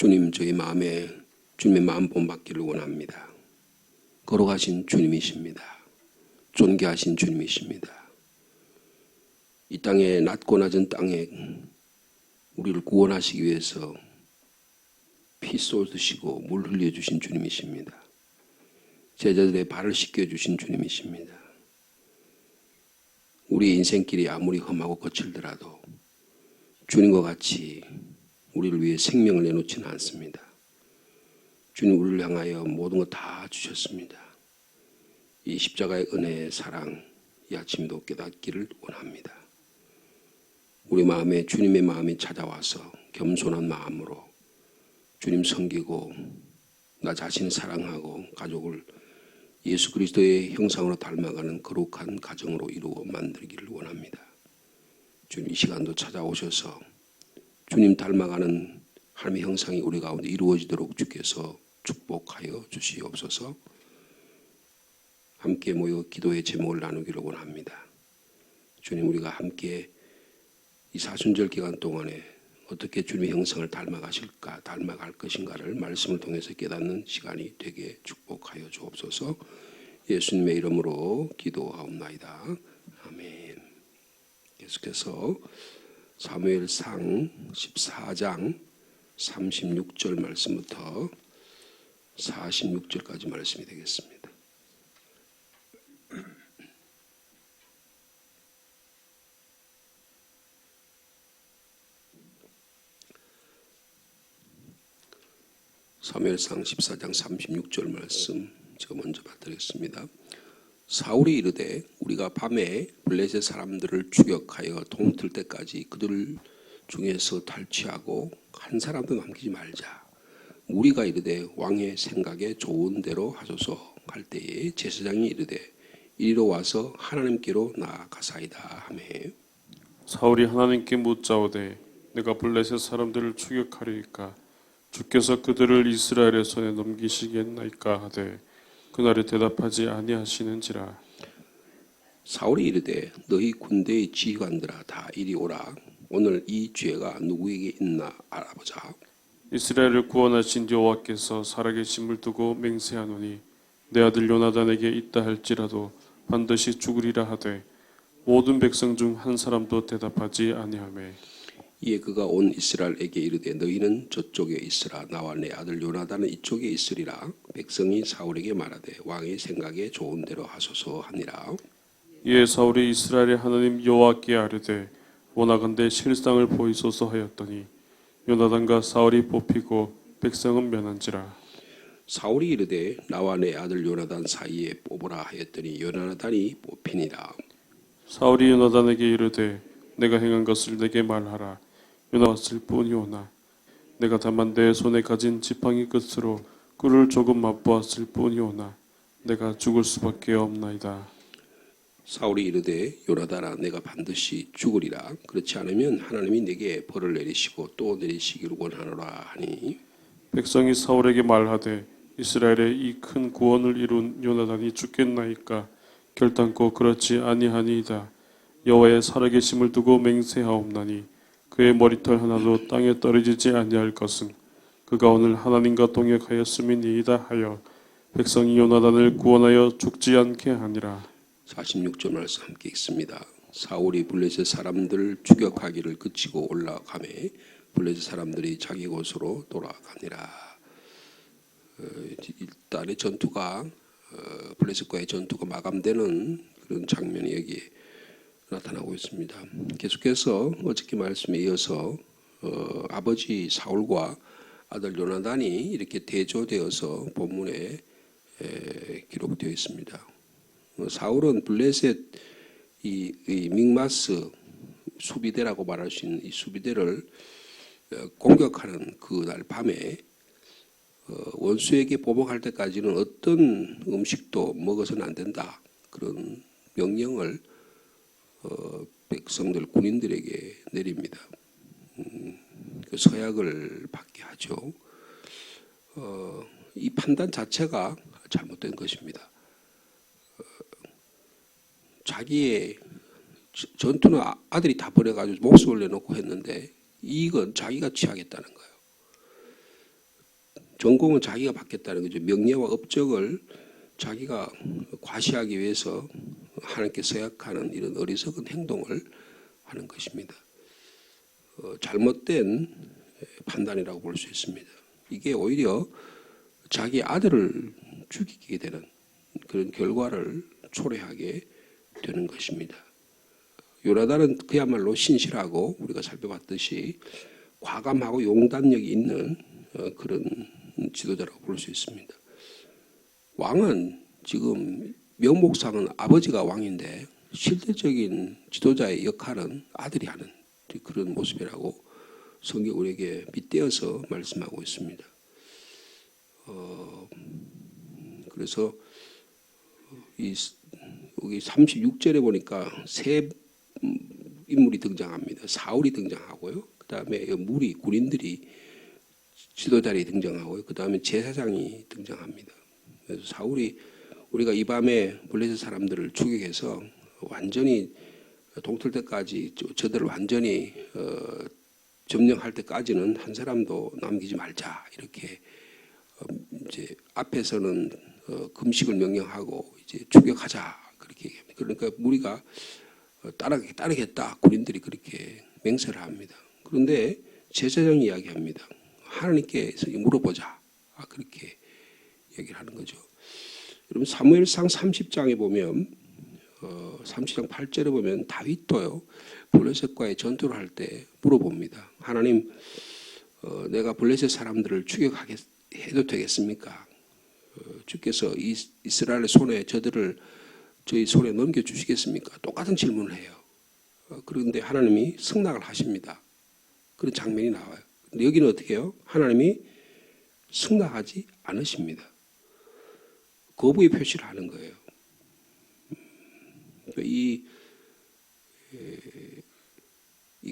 주님, 저희 마음에 주님의 마음 본받기를 원합니다. 걸어가신 주님이십니다. 존귀하신 주님이십니다. 이 땅에 낮고 낮은 땅에 우리를 구원하시기 위해서 피 쏟으시고 물 흘려주신 주님이십니다. 제자들의 발을 씻겨주신 주님이십니다. 우리의 인생길이 아무리 험하고 거칠더라도 주님과 같이 우리를 위해 생명을 내놓지는 않습니다. 주님 우리를 향하여 모든 것 다 주셨습니다. 이 십자가의 은혜의 사랑, 이 아침도 깨닫기를 원합니다. 우리 마음에 주님의 마음이 찾아와서 겸손한 마음으로 주님 섬기고 나 자신을 사랑하고 가족을 예수 그리스도의 형상으로 닮아가는 거룩한 가정으로 이루어 만들기를 원합니다. 주님 이 시간도 찾아오셔서 주님 닮아가는 하나님의 형상이 우리 가운데 이루어지도록 주께서 축복하여 주시옵소서. 함께 모여 기도의 제목을 나누기를 원합니다. 주님 우리가 함께 이 사순절 기간 동안에 어떻게 주님의 형상을 닮아가실까, 닮아갈 것인가를 말씀을 통해서 깨닫는 시간이 되게 축복하여 주옵소서. 예수님의 이름으로 기도하옵나이다. 아멘. 계속해서 사무엘상 14장 36절 말씀부터 46절까지 말씀이 되겠습니다. 사무엘상 14장 36절 말씀 제가 먼저 받드리겠습니다. 사울이 이르되 우리가 밤에 블레셋 사람들을 추격하여 동틀 때까지 그들 중에서 탈취하고 한 사람도 남기지 말자. 우리가 이르되 왕의 생각에 좋은 대로 하소서 할 때에 제사장이 이르되 이리로 와서 하나님께로 나아가사이다 하매 사울이 하나님께 묻자오되 내가 블레셋 사람들을 추격하리이까 주께서 그들을 이스라엘의 손에 넘기시겠나이까 하되 그날에 대답하지 아니하시는지라. 사울이 이르되 너희 군대의 지휘관들아 다 이리 오라. 오늘 이 죄가 누구에게 있나 알아보자. 이스라엘을 구원하신 여호와께서 살아계심을 두고 맹세하노니 내 아들 요나단에게 있다 할지라도 반드시 죽으리라 하되 모든 백성 중 한 사람도 대답하지 아니하매 이에 그가 온 이스라엘에게 이르되 너희는 저쪽에 있으라. 나와 내 아들 요나단은 이쪽에 있으리라. 백성이 사울에게 말하되 왕의 생각에 좋은 대로 하소서 하니라. 이에 사울이 이스라엘의 하나님 여호와께 아뢰되 원하건대 실상을 보이소서 하였더니 요나단과 사울이 뽑히고 백성은 면한지라. 사울이 이르되 나와 내 아들 요나단 사이에 뽑으라 하였더니 요나단이 뽑히니라. 사울이 요나단에게 이르되 내가 행한 것을 내게 말하라. 요나왔을 뿐이오나 내가 다만 내 손에 가진 지팡이 끝으로 꿀을 조금 맛보았을 뿐이오나 내가 죽을 수밖에 없나이다. 사울이 이르되 요나단아 내가 반드시 죽으리라. 그렇지 않으면 하나님이 내게 벌을 내리시고 또 내리시기를 원하노라 하니 백성이 사울에게 말하되 이스라엘의 이 큰 구원을 이룬 요나단이 죽겠나이까 결단코 그렇지 아니하니이다. 여호와의 살아계심을 두고 맹세하옵나니 그의 머리털 하나도 땅에 떨어지지 아니할 것은 그가 오늘 하나님과 동역하였음이니이다 하여 백성이 요나단을 구원하여 죽지 않게 하니라. 46절 말씀 함께 읽습니다. 사울이 블레셋 사람들을 추격하기를 그치고 올라가매 블레셋 사람들이 자기 곳으로 돌아가니라. 일단의 전투가 블레셋과의 전투가 마감되는 그런 장면이 여기에 나타나고 있습니다. 계속해서 어저께 말씀에 이어서 아버지 사울과 아들 요나단이 이렇게 대조되어서 본문에 기록되어 있습니다. 사울은 블레셋 이 믹마스 수비대라고 말할 수 있는 이 수비대를 공격하는 그날 밤에 원수에게 보복할 때까지는 어떤 음식도 먹어서는 안 된다. 그런 명령을 백성들 군인들에게 내립니다. 그 서약을 받게 하죠. 이 판단 자체가 잘못된 것입니다. 자기의 전투는 아들이 다 버려가지고 목숨을 내놓고 했는데 이건 자기가 취하겠다는 거예요. 전공은 자기가 받겠다는 거죠. 명예와 업적을 자기가 과시하기 위해서 하나님께 서약하는 이런 어리석은 행동을 하는 것입니다. 잘못된 판단이라고 볼 수 있습니다. 이게 오히려 자기 아들을 죽이게 되는 그런 결과를 초래하게 되는 것입니다. 요나단은 그야말로 신실하고 우리가 살펴봤듯이 과감하고 용단력이 있는 그런 지도자라고 볼 수 있습니다. 왕은 지금 명목상은 아버지가 왕인데 실질적인 지도자의 역할은 아들이 하는 그런 모습이라고 성경 우리에게 빗대어서 말씀하고 있습니다. 그래서 여기 36절에 보니까 세 인물이 등장합니다. 사울이 등장하고요. 그 다음에 무리 군인들이 지도자리 등장하고요. 그 다음에 제사장이 등장합니다. 그래서 사울이 우리가 이 밤에 블레셋 사람들을 추격해서 완전히 동틀 때까지 저들을 완전히 점령할 때까지는 한 사람도 남기지 말자 이렇게 이제 앞에서는 금식을 명령하고 이제 추격하자 그렇게 얘기합니다. 그러니까 무리가 따르겠다 군인들이 그렇게 맹세를 합니다. 그런데 제사장이 이야기합니다. 하나님께 물어보자 그렇게 얘기를 하는 거죠. 여러분 사무엘상 30장에 보면 30장 8절에 보면 다윗도요 블레셋과의 전투를 할 때 물어봅니다. 하나님 내가 블레셋 사람들을 추격하게 해도 되겠습니까? 주께서 이스라엘의 손에 저들을 저희 손에 넘겨주시겠습니까? 똑같은 질문을 해요. 그런데 하나님이 승낙을 하십니다. 그런 장면이 나와요. 근데 여기는 어떻게 해요? 하나님이 승낙하지 않으십니다. 거부의 표시를 하는 거예요. 이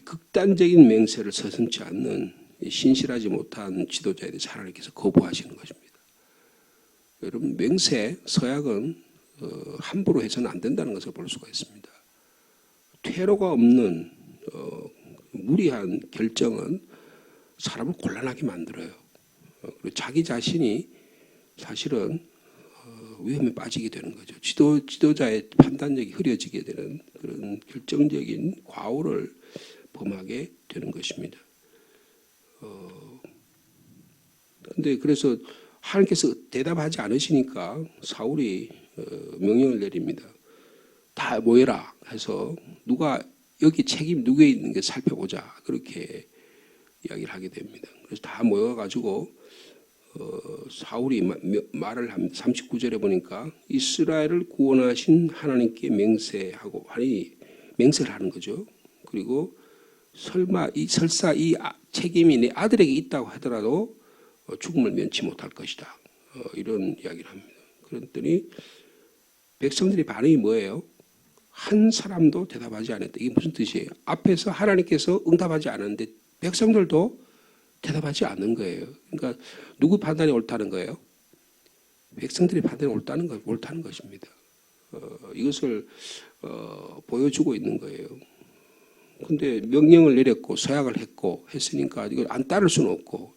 극단적인 맹세를 서슴지 않는 신실하지 못한 지도자에 대해서 하나님께서 거부하시는 것입니다. 여러분 맹세, 서약은 함부로 해서는 안 된다는 것을 볼 수가 있습니다. 퇴로가 없는 무리한 결정은 사람을 곤란하게 만들어요. 그리고 자기 자신이 사실은 위험에 빠지게 되는 거죠. 지도자의 판단력이 흐려지게 되는 그런 결정적인 과오를 범하게 되는 것입니다. 근데 그래서 하나님께서 대답하지 않으시니까 사울이 명령을 내립니다. 다 모여라 해서 누가 여기 책임 누구에 있는 게 살펴보자 그렇게 이야기를 하게 됩니다. 그래서 다 모여가지고 사울이 말을 합니다. 39절에 보니까 이스라엘을 구원하신 하나님께 맹세하고 맹세를 하는 거죠. 그리고 설사 이 책임이 내 아들에게 있다고 하더라도 죽음을 면치 못할 것이다. 이런 이야기를 합니다. 그랬더니 백성들의 반응이 뭐예요? 한 사람도 대답하지 않았다. 이게 무슨 뜻이에요? 앞에서 하나님께서 응답하지 않았는데 백성들도 대답하지 않는 거예요. 그러니까 누구 판단이 옳다는 거예요? 백성들의 판단이 옳다는 것입니다. 이것을 보여주고 있는 거예요. 근데 명령을 내렸고 서약을 했고 했으니까 이걸 안 따를 수는 없고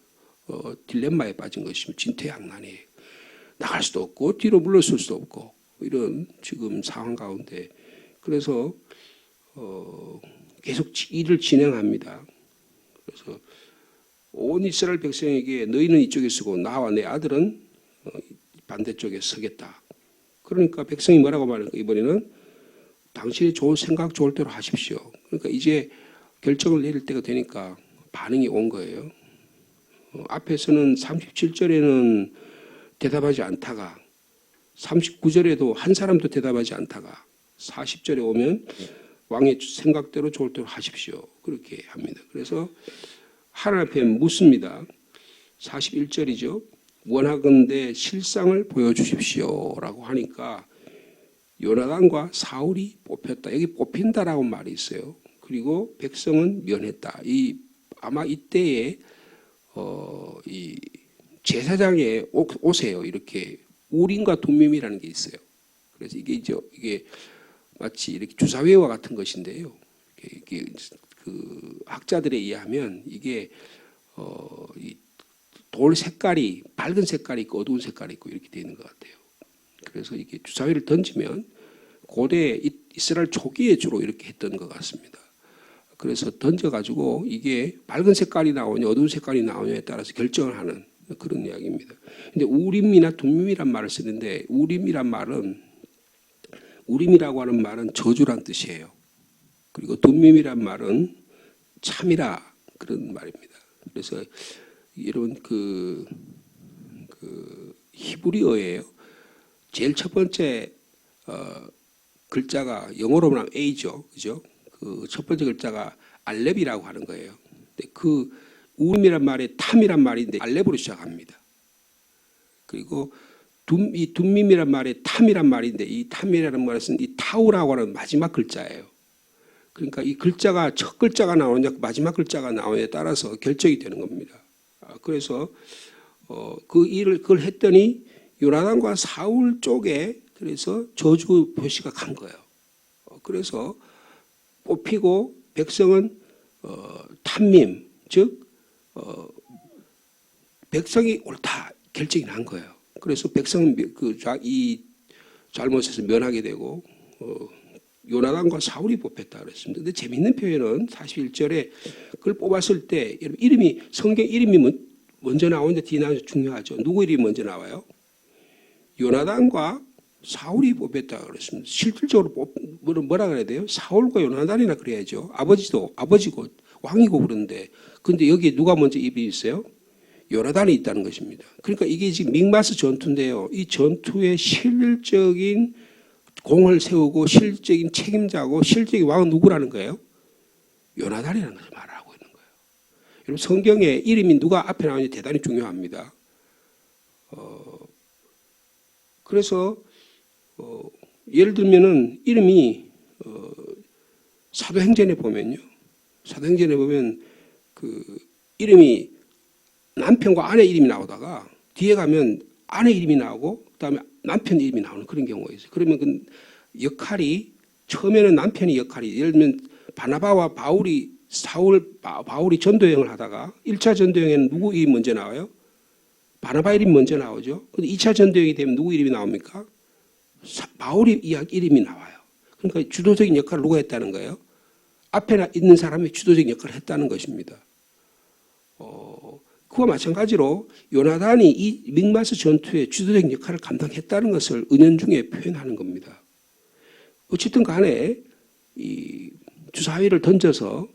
딜레마에 빠진 것이면 진퇴양난이에요. 나갈 수도 없고 뒤로 물러설 수도 없고 이런 지금 상황 가운데 그래서 계속 일을 진행합니다. 그래서 온 이스라엘 백성에게 너희는 이쪽에 서고 나와 내 아들은 반대쪽에 서겠다. 그러니까 백성이 뭐라고 말할까? 이번에는 당신의 좋은 생각 좋을 대로 하십시오. 그러니까 이제 결정을 내릴 때가 되니까 반응이 온 거예요. 앞에서는 37절에는 대답하지 않다가 39절에도 한 사람도 대답하지 않다가 40절에 오면 왕의 생각대로 좋을 대로 하십시오. 그렇게 합니다. 그래서 하나님 앞에 묻습니다. 41절이죠. 원하건대 실상을 보여주십시오 라고 하니까 요나단과 사울이 뽑혔다. 여기 뽑힌다라고 말이 있어요. 그리고 백성은 면했다. 아마 이때에 이 제사장의 옷에요. 이렇게 우림과 둠밈이라는 게 있어요. 그래서 이게 마치 이렇게 주사위와 같은 것인데요. 이게 그 학자들에 의하면 이게 이 돌 색깔이 밝은 색깔이 있고 어두운 색깔이 있고 이렇게 되어 있는 것 같아요. 그래서 이게 주사위를 던지면 고대 이스라엘 초기에 주로 이렇게 했던 것 같습니다. 그래서 던져가지고 이게 밝은 색깔이 나오냐 어두운 색깔이 나오냐에 따라서 결정을 하는 그런 이야기입니다. 근데 우림이나 둠밈이란 말을 쓰는데 우림이라고 하는 말은 저주란 뜻이에요. 그리고 둠밈이란 말은 참이라 그런 말입니다. 그래서 여러분 그 히브리어예요. 제일 첫 번째 글자가 영어로 말하면 A죠, 그죠? 그 첫 번째 글자가 알렙이라고 하는 거예요. 근데 그 우림이란 말이 탐이란 말인데 알렙으로 시작합니다. 그리고 이 둠밈이란 말이 탐이란 말인데 이 탐이라는 말은 이 타우라고 하는 마지막 글자예요. 그러니까 이 글자가 첫 글자가 나오느냐 마지막 글자가 나오느냐에 따라서 결정이 되는 겁니다. 그래서 그걸 했더니 요나단과 사울 쪽에 그래서 저주 표시가 간 거예요. 그래서 뽑히고 백성은 탐밈 즉 백성이 옳다 결정이 난 거예요. 그래서 백성은 이 잘못에서 면하게 되고 요나단과 사울이 뽑혔다 그랬습니다. 근데 재미있는 표현은 41절에 그걸 뽑았을 때 이름이 성경 이름이 먼저 나오는데 뒤에 나오는 게 중요하죠. 누구 이름이 먼저 나와요? 요나단과 사울이 뽑혔다 그랬습니다. 실질적으로 뭐라 그래야 돼요? 사울과 요나단이나 그래야죠. 아버지고 왕이고 그런데 근데 여기 누가 먼저 입이 있어요? 요나단이 있다는 것입니다. 그러니까 이게 지금 믹마스 전투인데요. 이 전투의 실질적인 공을 세우고 실질적인 책임자고 실질적인 왕은 누구라는 거예요? 요나단이라는 것을 말하고 있는 거예요. 여러분 성경에 이름이 누가 앞에 나오는지 대단히 중요합니다. 그래서 예를 들면은 이름이 사도행전에 보면 그 이름이 남편과 아내 이름이 나오다가 뒤에 가면 아내 이름이 나오고 그다음에 남편 이름이 나오는 그런 경우가 있어요. 그러면 그 역할이 처음에는 남편이 역할이 예를 들면 바나바와 바울이 전도 여행을 하다가 1차 전도 여행에는 누구 이름이 먼저 나와요? 바나바 이름이 먼저 나오죠. 근데 2차 전도 여행이 되면 누구 이름이 나옵니까? 바울이 이름이 나와요. 그러니까 주도적인 역할을 누가 했다는 거예요? 앞에 있는 사람이 주도적인 역할을 했다는 것입니다. 그와 마찬가지로 요나단이 이 믹마스 전투의 주도적인 역할을 감당했다는 것을 은연중에 표현하는 겁니다. 어쨌든 간에 이 주사위를 던져서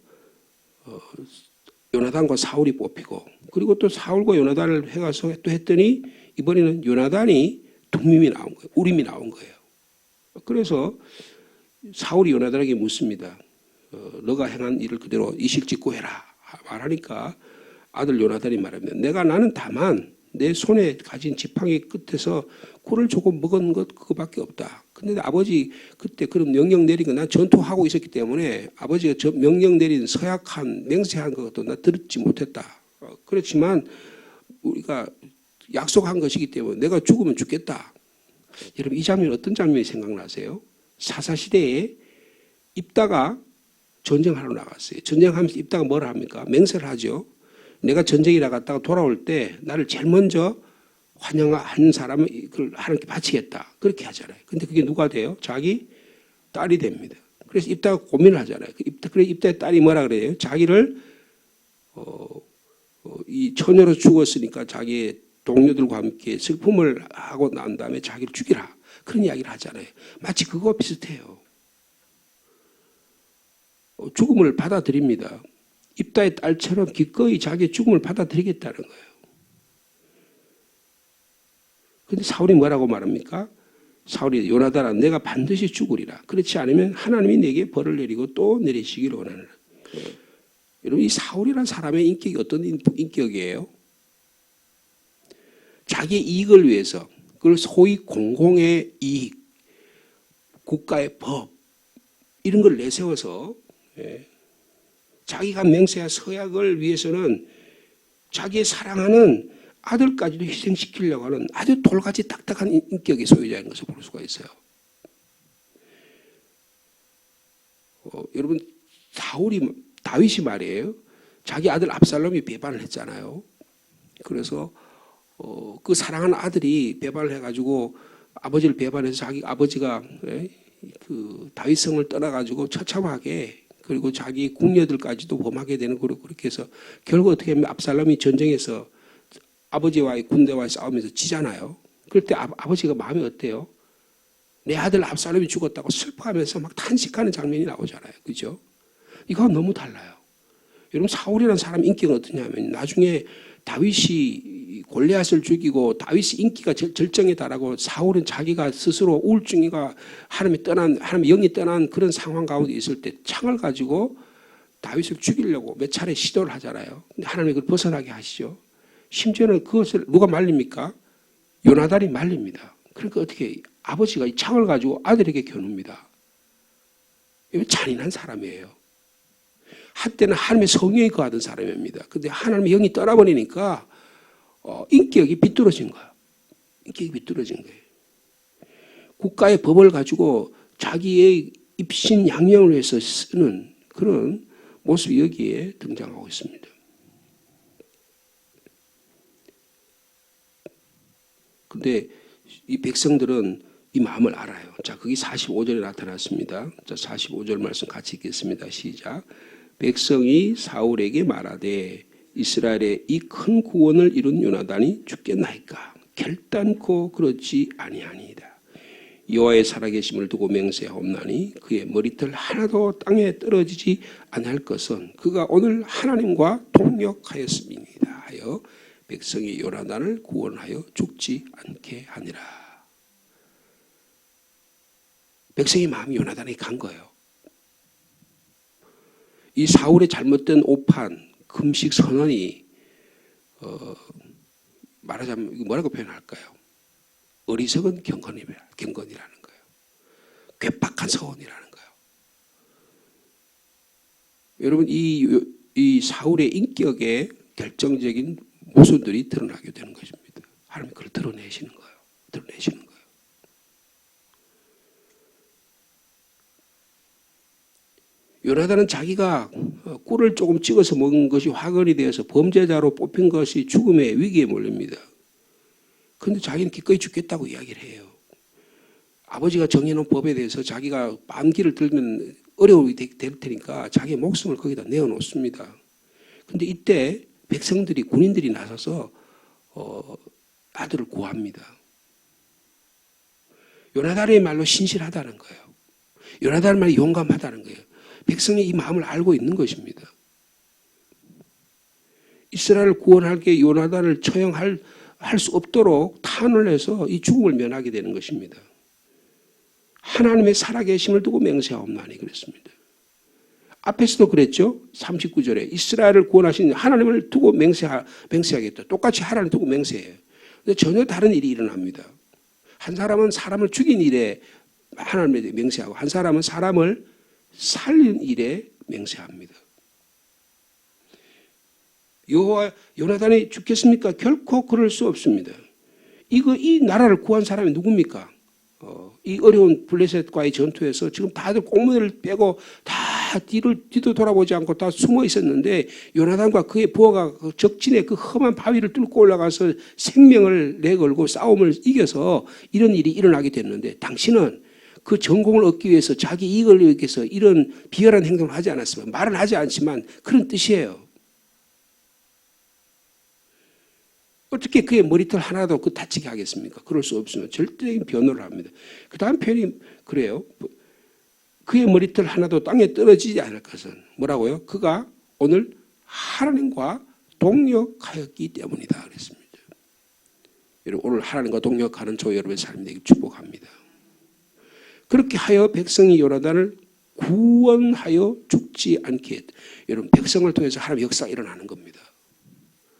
요나단과 사울이 뽑히고 그리고 또 사울과 요나단을 해가서 또 했더니 이번에는 요나단이 둠밈이 나온 거예요. 우림이 나온 거예요. 그래서 사울이 요나단에게 묻습니다. 너가 행한 일을 그대로 이실직고 해라 말하니까 아들 요나단이 말합니다. 나는 다만 내 손에 가진 지팡이 끝에서 꿀을 조금 먹은 것 그거밖에 없다. 근데 아버지 그때 그런 명령 내린 거 난 전투하고 있었기 때문에 아버지가 저 명령 내린 서약한 맹세한 것도 나 들었지 못했다. 그렇지만 우리가 약속한 것이기 때문에 내가 죽으면 죽겠다. 여러분 이 장면 어떤 장면이 생각나세요? 사사시대에 입다가 전쟁하러 나갔어요. 전쟁하면서 입다가 뭘 합니까? 맹세를 하죠. 내가 전쟁에 나갔다가 돌아올 때 나를 제일 먼저 환영한 사람을 그걸 하나님께 바치겠다. 그렇게 하잖아요. 근데 그게 누가 돼요? 자기 딸이 됩니다. 그래서 입다가 고민을 하잖아요. 그래서 입다의 딸이 뭐라 그래요? 자기를 이 처녀로 죽었으니까 자기의 동료들과 함께 슬픔을 하고 난 다음에 자기를 죽이라. 그런 이야기를 하잖아요. 마치 그거와 비슷해요. 죽음을 받아들입니다. 입다의 딸처럼 기꺼이 자기의 죽음을 받아들이겠다는 거예요. 그런데 사울이 뭐라고 말합니까? 사울이 요나단아 내가 반드시 죽으리라. 그렇지 않으면 하나님이 내게 벌을 내리고 또 내리시기를 원하노라. 여러분 이 사울이라는 사람의 인격이 어떤 인격이에요? 자기의 이익을 위해서 그걸 소위 공공의 이익, 국가의 법 이런 걸 내세워서 자기가 맹세한 서약을 위해서는 자기의 사랑하는 아들까지도 희생시키려고 하는 아주 돌같이 딱딱한 인격의 소유자인 것을 볼 수가 있어요. 여러분 다윗이 말이에요. 자기 아들 압살롬이 배반을 했잖아요. 그래서 그 사랑하는 아들이 배반을 해가지고 아버지를 배반해서 자기 아버지가 그 다윗성을 떠나가지고 처참하게 그리고 자기 궁녀들까지도 범하게 되는 그렇게 해서 결국 어떻게 하면 압살롬이 전쟁에서 아버지와의 군대와의 싸움에서 지잖아요. 그럴 때 아버지가 마음이 어때요? 내 아들 압살롬이 죽었다고 슬퍼하면서 막 탄식하는 장면이 나오잖아요. 그죠? 이거 너무 달라요. 여러분 사울이라는 사람 인기가 어떠냐면 나중에 다윗이 골리앗을 죽이고 다윗이 인기가 절정에 달하고 사울은 자기가 스스로 우울증이가 하나님의 영이 떠난 그런 상황 가운데 있을 때 창을 가지고 다윗을 죽이려고 몇 차례 시도를 하잖아요. 근데 하나님이 그걸 벗어나게 하시죠. 심지어는 그것을 누가 말립니까? 요나단이 말립니다. 그러니까 어떻게 아버지가 이 창을 가지고 아들에게 겨눕니다. 이거 잔인한 사람이에요. 한때는 하나님의 성령이 거하던 사람입니다. 근데 하나님의 영이 떠나버리니까 인격이 비뚤어진 거야. 인격이 비뚤어진 거예요. 국가의 법을 가지고 자기의 입신 양명을 위해서 쓰는 그런 모습이 여기에 등장하고 있습니다. 근데 이 백성들은 이 마음을 알아요. 자, 그게 45절에 나타났습니다. 자, 45절 말씀 같이 읽겠습니다. 시작. 백성이 사울에게 말하되 이스라엘의 이 큰 구원을 이룬 요나단이 죽겠나이까? 결단코 그렇지 아니하니이다. 여호와의 살아계심을 두고 맹세하옵나니 그의 머리털 하나도 땅에 떨어지지 아니할 것은 그가 오늘 하나님과 동력하였음이니이다 하여 백성이 요나단을 구원하여 죽지 않게 하니라. 백성의 마음이 요나단에게 간 거예요. 이 사울의 잘못된 오판, 금식 선언이 말하자면 뭐라고 표현할까요? 어리석은 경건이라는 거예요. 괴팍한 서원이라는 거예요. 여러분 이 사울의 인격의 결정적인 모습들이 드러나게 되는 것입니다. 하나님이 그걸 드러내시는 거예요. 드러내시는 거예요. 요나단은 자기가 꿀을 조금 찍어서 먹은 것이 화근이 되어서 범죄자로 뽑힌 것이 죽음의 위기에 몰립니다. 그런데 자기는 기꺼이 죽겠다고 이야기를 해요. 아버지가 정해놓은 법에 대해서 자기가 반기를 들면 어려움이 될 테니까 자기의 목숨을 거기다 내어놓습니다. 그런데 이때 백성들이 군인들이 나서서 아들을 구합니다. 요나단의 말로 신실하다는 거예요. 요나단의 말이 용감하다는 거예요. 백성이 이 마음을 알고 있는 것입니다. 이스라엘을 구원할 게 요나단을 처형할 수 없도록 탄원을 해서 이 죽음을 면하게 되는 것입니다. 하나님의 살아계심을 두고 맹세하옵나니 그랬습니다. 앞에서도 그랬죠. 39절에 이스라엘을 구원하신 하나님을 두고 맹세하겠다. 똑같이 하나님을 두고 맹세해요. 근데 전혀 다른 일이 일어납니다. 한 사람은 사람을 죽인 일에 하나님에 맹세하고 한 사람은 사람을 살린 일에 맹세합니다. 요나단이 죽겠습니까? 결코 그럴 수 없습니다. 이 나라를 구한 사람이 누굽니까? 이 어려운 블레셋과의 전투에서 지금 다들 꽁무니를 빼고 다 뒤도 돌아보지 않고 다 숨어 있었는데 요나단과 그의 부하가 적진의 그 험한 바위를 뚫고 올라가서 생명을 내걸고 싸움을 이겨서 이런 일이 일어나게 됐는데 당신은 그 전공을 얻기 위해서 자기 이익을 위해서 이런 비열한 행동을 하지 않았습니다. 말은 하지 않지만 그런 뜻이에요. 어떻게 그의 머리털 하나도 다치게 하겠습니까? 그럴 수 없으면 절대적인 변호를 합니다. 그 다음 표현이 그래요. 그의 머리털 하나도 땅에 떨어지지 않을 것은 뭐라고요? 그가 오늘 하나님과 동역하였기 때문이다 그랬습니다. 여러분 오늘 하나님과 동역하는 저 여러분의 삶이 되길 축복합니다. 그렇게 하여 백성이 요나단을 구원하여 죽지 않게 했다. 여러분 백성을 통해서 하나님의 역사가 일어나는 겁니다.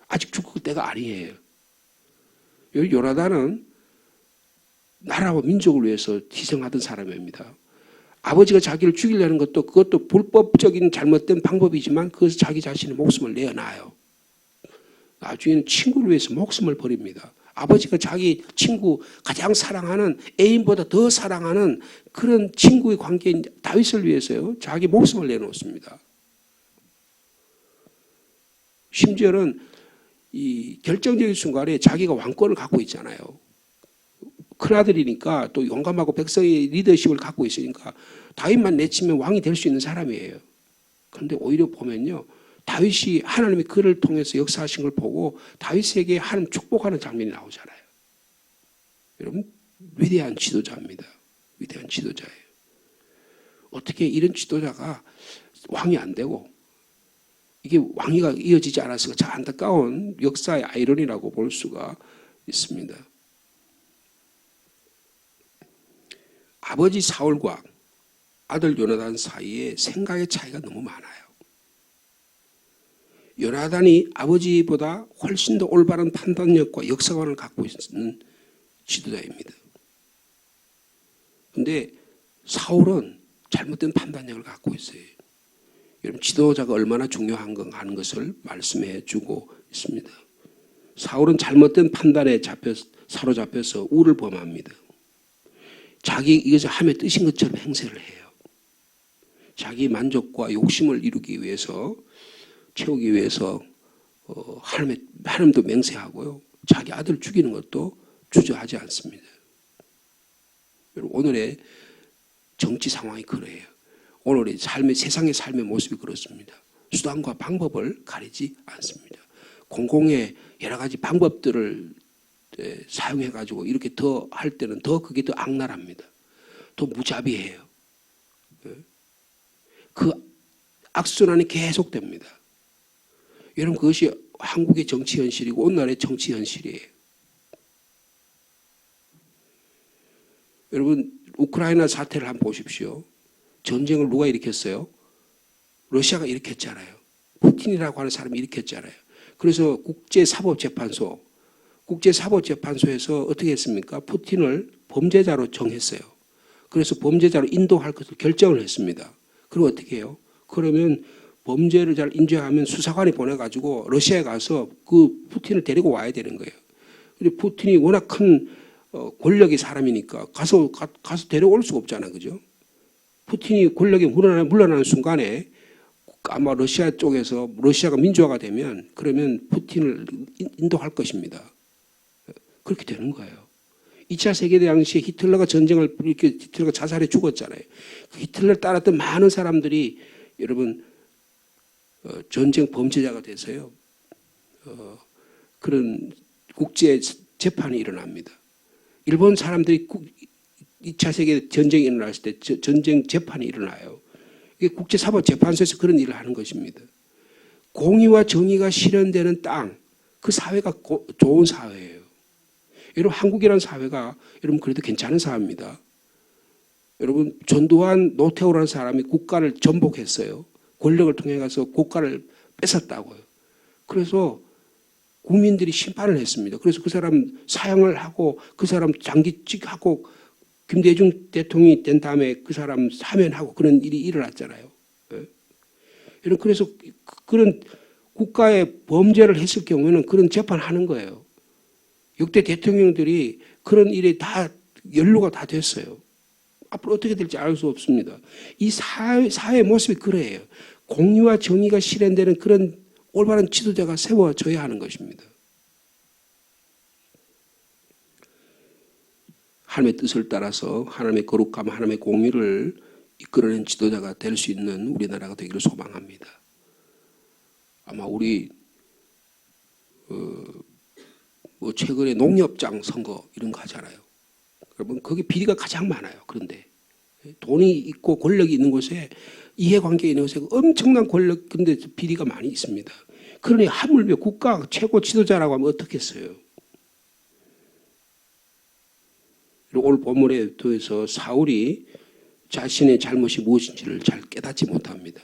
아직 죽을 때가 아니에요. 요나단은 나라와 민족을 위해서 희생하던 사람입니다. 아버지가 자기를 죽이려는 것도 그것도 불법적인 잘못된 방법이지만 그것을 자기 자신의 목숨을 내어놔요. 나중에는 친구를 위해서 목숨을 버립니다. 아버지가 자기 친구 가장 사랑하는 애인보다 더 사랑하는 그런 친구의 관계인 다윗을 위해서요. 자기 목숨을 내놓습니다. 심지어는 이 결정적인 순간에 자기가 왕권을 갖고 있잖아요. 큰아들이니까 또 용감하고 백성의 리더십을 갖고 있으니까 다윗만 내치면 왕이 될 수 있는 사람이에요. 그런데 오히려 보면요, 다윗이 하나님의 그를 통해서 역사하신 걸 보고 다윗에게 하나님 축복하는 장면이 나오잖아요. 여러분, 위대한 지도자입니다. 위대한 지도자예요. 어떻게 이런 지도자가 왕이 안 되고 이게 왕위가 이어지지 않았을까? 참 안타까운 역사의 아이러니라고 볼 수가 있습니다. 아버지 사울과 아들 요나단 사이에 생각의 차이가 너무 많아요. 요나단이 아버지보다 훨씬 더 올바른 판단력과 역사관을 갖고 있는 지도자입니다. 그런데 사울은 잘못된 판단력을 갖고 있어요. 여러분, 지도자가 얼마나 중요한 건 하는 것을 말씀해 주고 있습니다. 사울은 잘못된 판단에 사로잡혀서 우를 범합니다. 자기 이것을 하며 뜻인 것처럼 행세를 해요. 자기 만족과 욕심을 이루기 위해서, 채우기 위해서 하나님도 맹세하고요. 자기 아들 죽이는 것도 주저하지 않습니다. 여러분, 오늘의 정치 상황이 그래요. 오늘의 세상의 삶의 모습이 그렇습니다. 수단과 방법을 가리지 않습니다. 공공의 여러 가지 방법들을 사용해가지고 이렇게 더 할 때는 그게 더 악랄합니다. 더 무자비해요. 그 악순환이 계속됩니다. 여러분, 그것이 한국의 정치 현실이고 오늘날의 정치 현실이에요. 여러분, 우크라이나 사태를 한번 보십시오. 전쟁을 누가 일으켰어요? 러시아가 일으켰잖아요. 푸틴이라고 하는 사람이 일으켰잖아요. 그래서 국제사법재판소에서 어떻게 했습니까? 푸틴을 범죄자로 정했어요. 그래서 범죄자로 인도할 것을 결정을 했습니다. 그리고 어떻게 해요? 그러면 범죄를 잘 인정하면 수사관이 보내가지고 러시아에 가서 그 푸틴을 데리고 와야 되는 거예요. 근데 푸틴이 워낙 큰 권력의 사람이니까 가서 데려올 수가 없잖아, 그죠? 푸틴이 권력에 물러나는 순간에 아마 러시아 쪽에서 러시아가 민주화가 되면 그러면 푸틴을 인도할 것입니다. 그렇게 되는 거예요. 2차 세계대전 당시에 히틀러가 히틀러가 자살해 죽었잖아요. 그 히틀러를 따랐던 많은 사람들이 여러분 전쟁 범죄자가 돼서요. 그런 국제 재판이 일어납니다. 일본 사람들이 2차 세계 전쟁이 일어났을 때 전쟁 재판이 일어나요. 이게 국제사법재판소에서 그런 일을 하는 것입니다. 공의와 정의가 실현되는 땅, 그 사회가 좋은 사회예요. 여러분, 한국이라는 사회가 여러분 그래도 괜찮은 사회입니다. 여러분, 전두환, 노태우라는 사람이 국가를 전복했어요. 권력을 통해 가서 국가를 뺏었다고요. 그래서 국민들이 심판을 했습니다. 그래서 그 사람 사형을 하고 그 사람 장기직하고 김대중 대통령이 된 다음에 그 사람 사면하고 그런 일이 일어났잖아요. 그래서 그런 국가의 범죄를 했을 경우에는 그런 재판하는 거예요. 역대 대통령들이 그런 일에 다 연루가 다 됐어요. 앞으로 어떻게 될지 알 수 없습니다. 이 사회의 모습이 그래요. 공의와 정의가 실현되는 그런 올바른 지도자가 세워져야 하는 것입니다. 하나님의 뜻을 따라서 하나님의 거룩함, 하나님의 공의를 이끌어낸 지도자가 될 수 있는 우리나라가 되기를 소망합니다. 아마 우리 최근에 농협장 선거 이런 거 하잖아요. 여러분, 거기 비리가 가장 많아요. 그런데 돈이 있고 권력이 있는 곳에 이해관계 있는 곳에 엄청난 권력, 근데 비리가 많이 있습니다. 그러니 하물며 국가 최고 지도자라고 하면 어떻겠어요? 오늘 본문에 더해서 사울이 자신의 잘못이 무엇인지를 잘 깨닫지 못합니다.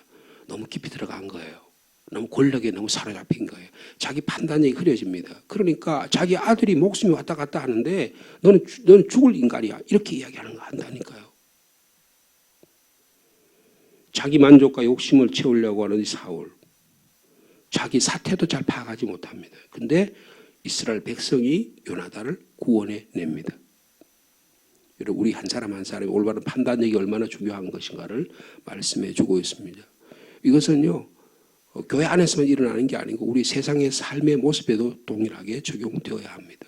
너무 깊이 들어간 거예요. 너무 권력에 너무 사로잡힌 거예요. 자기 판단력이 흐려집니다. 그러니까 자기 아들이 목숨이 왔다 갔다 하는데 너는 죽을 인간이야. 이렇게 이야기하는 거 한다니까요. 자기 만족과 욕심을 채우려고 하는 이 사울. 자기 사태도 잘 파악하지 못합니다. 근데 이스라엘 백성이 요나단을 구원해 냅니다. 여러분, 우리 한 사람 한 사람이 올바른 판단력이 얼마나 중요한 것인가를 말씀해 주고 있습니다. 이것은요, 교회 안에서만 일어나는 게 아니고 우리 세상의 삶의 모습에도 동일하게 적용되어야 합니다.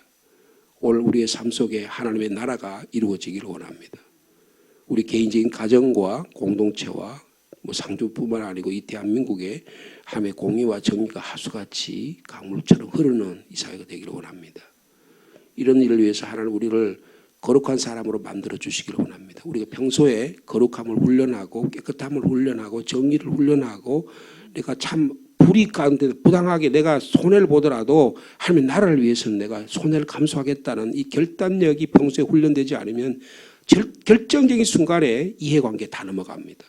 오늘 우리의 삶 속에 하나님의 나라가 이루어지기를 원합니다. 우리 개인적인 가정과 공동체와 상주뿐만 아니고 이 대한민국에 하나님의 공의와 정의가 하수같이 강물처럼 흐르는 이 사회가 되기를 원합니다. 이런 일을 위해서 하나님 우리를 거룩한 사람으로 만들어 주시기를 원합니다. 우리가 평소에 거룩함을 훈련하고 깨끗함을 훈련하고 정의를 훈련하고 내가 참 불이 가운데 부당하게 내가 손해를 보더라도 하나님의 나라를 위해서는 내가 손해를 감수하겠다는 이 결단력이 평소에 훈련되지 않으면 결정적인 순간에 이해관계 다 넘어갑니다.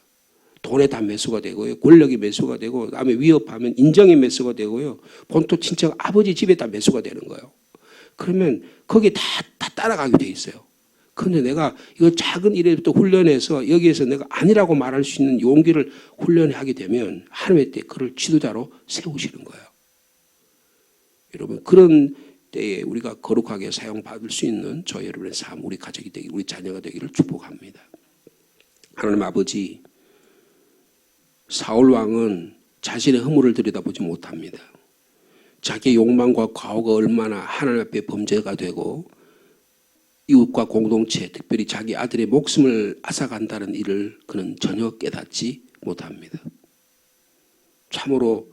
돈에 다 매수가 되고요. 권력이 매수가 되고 남의 위협하면 인정이 매수가 되고요. 본토 친척 아버지 집에 다 매수가 되는 거예요. 그러면 거기에 다 따라가게 돼 있어요. 그런데 내가 이거 작은 일에부터 훈련해서 여기에서 내가 아니라고 말할 수 있는 용기를 훈련하게 되면 하나님의 때 그를 지도자로 세우시는 거예요. 여러분 그런 때에 우리가 거룩하게 사용받을 수 있는 저 여러분의 삶, 우리 가족이 되기, 우리 자녀가 되기를 축복합니다. 하나님 아버지, 사울 왕은 자신의 허물을 들여다보지 못합니다. 자기의 욕망과 과오가 얼마나 하나님 앞에 범죄가 되고 이웃과 공동체, 특별히 자기 아들의 목숨을 앗아간다는 일을 그는 전혀 깨닫지 못합니다. 참으로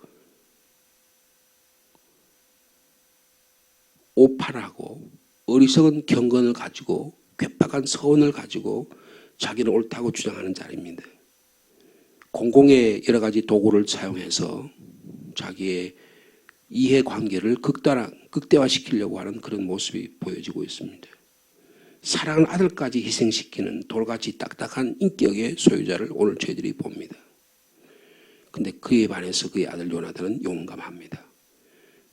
오판하고 어리석은 경건을 가지고 괴팍한 서원을 가지고 자기는 옳다고 주장하는 자리입니다. 공공의 여러 가지 도구를 사용해서 자기의 이해관계를 극대화시키려고 하는 그런 모습이 보여지고 있습니다. 사랑하는 아들까지 희생시키는 돌같이 딱딱한 인격의 소유자를 오늘 저희들이 봅니다. 그런데 그에 반해서 그의 아들 요나단은 용감합니다.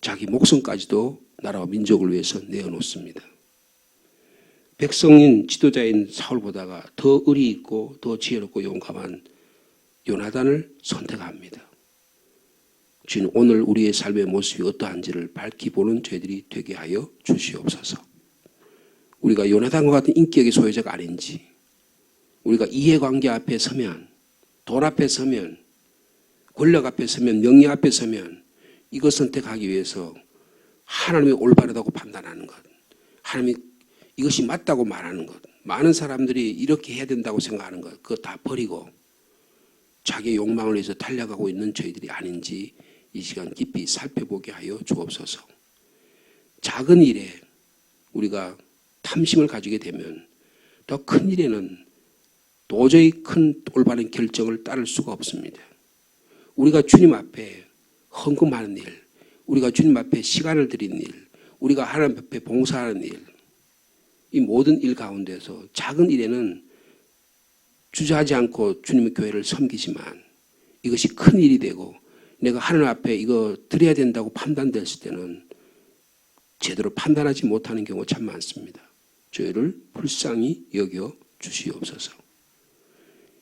자기 목숨까지도 나라와 민족을 위해서 내어놓습니다. 백성인 지도자인 사울보다가 더 의리 있고 더 지혜롭고 용감한 요나단을 선택합니다. 주님 오늘 우리의 삶의 모습이 어떠한지를 밝히 보는 저희들이 되게 하여 주시옵소서. 우리가 요나단과 같은 인격의 소유자가 아닌지, 우리가 이해관계 앞에 서면, 돈 앞에 서면, 권력 앞에 서면, 명예 앞에 서면 이것 선택하기 위해서 하나님이 올바르다고 판단하는 것, 하나님이 이것이 맞다고 말하는 것, 많은 사람들이 이렇게 해야 된다고 생각하는 것, 그거 다 버리고 자기의 욕망을 위해서 달려가고 있는 저희들이 아닌지 이 시간 깊이 살펴보게 하여 주옵소서. 작은 일에 우리가 탐심을 가지게 되면 더 큰 일에는 도저히 큰 올바른 결정을 따를 수가 없습니다. 우리가 주님 앞에 헌금하는 일, 우리가 주님 앞에 시간을 드리는 일, 우리가 하나님 앞에 봉사하는 일, 이 모든 일 가운데서 작은 일에는 주저하지 않고 주님의 교회를 섬기지만 이것이 큰 일이 되고 내가 하나님 앞에 이거 드려야 된다고 판단됐을 때는 제대로 판단하지 못하는 경우가 참 많습니다. 저희를 불쌍히 여겨 주시옵소서.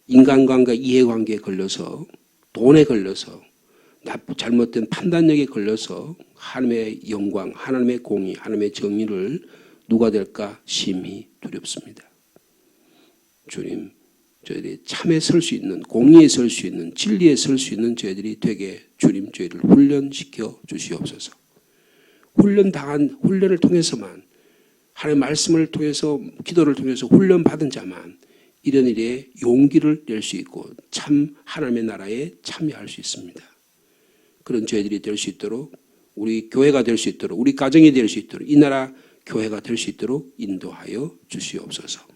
인간관계 이해관계에 걸려서 돈에 걸려서 잘못된 판단력에 걸려서 하나님의 영광, 하나님의 공의, 하나님의 정의를 누가 될까 심히 두렵습니다. 주님, 저희들이 참에 설 수 있는, 공의에 설 수 있는, 진리에 설 수 있는 저희들이 되게 주님 저희를 훈련시켜 주시옵소서. 훈련을 통해서만 하나님의 말씀을 통해서 기도를 통해서 훈련받은 자만 이런 일에 용기를 낼 수 있고 참 하나님의 나라에 참여할 수 있습니다. 그런 저희들이 될 수 있도록 우리 교회가 될 수 있도록 우리 가정이 될 수 있도록 이 나라 교회가 될 수 있도록 인도하여 주시옵소서.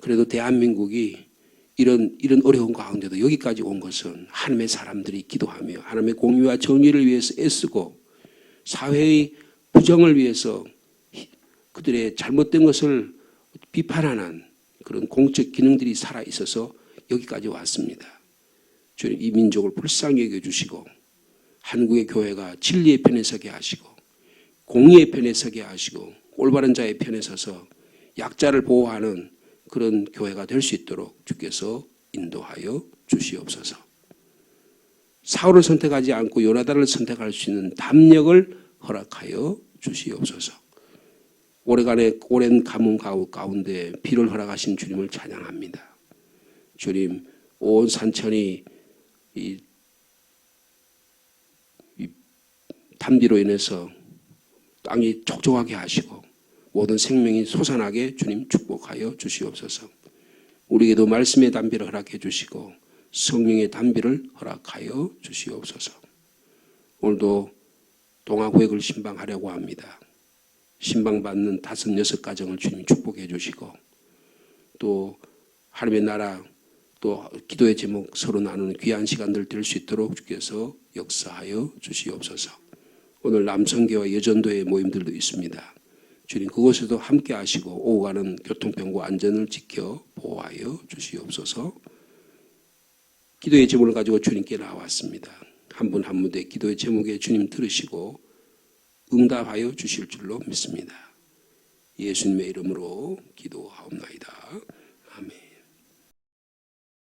그래도 대한민국이 이런 어려운 가운데도 여기까지 온 것은 하나님의 사람들이 기도하며 하나님의 공의와 정의를 위해서 애쓰고 사회의 부정을 위해서 그들의 잘못된 것을 비판하는 그런 공적 기능들이 살아있어서 여기까지 왔습니다. 주님 이 민족을 불쌍히 여겨주시고 한국의 교회가 진리의 편에 서게 하시고 공의의 편에 서게 하시고 올바른 자의 편에 서서 약자를 보호하는 그런 교회가 될 수 있도록 주께서 인도하여 주시옵소서. 사울을 선택하지 않고 요나단을 선택할 수 있는 담력을 허락하여 주시옵소서. 오랜 가뭄 가운데 비를 허락하신 주님을 찬양합니다. 주님 온 산천이 단비로 인해서 땅이 촉촉하게 하시고 모든 생명이 솟아나게 주님 축복하여 주시옵소서. 우리에게도 말씀의 단비를 허락해 주시고 성령의 단비를 허락하여 주시옵소서. 오늘도 동아구역을 신방하려고 합니다. 신방받는 5, 6가정을 주님 축복해 주시고 또 하나님의 나라 또 기도의 제목 서로 나누는 귀한 시간들 될 수 있도록 주께서 역사하여 주시옵소서. 오늘 남성교와 여전도의 모임들도 있습니다. 주님 그곳에도 함께 하시고 오고 가는 교통병과 안전을 지켜 보호하여 주시옵소서. 기도의 제목을 가지고 주님께 나왔습니다. 한 분 한 분의 기도의 제목에 주님 들으시고 응답하여 주실 줄로 믿습니다. 예수님의 이름으로 기도하옵나이다. 아멘.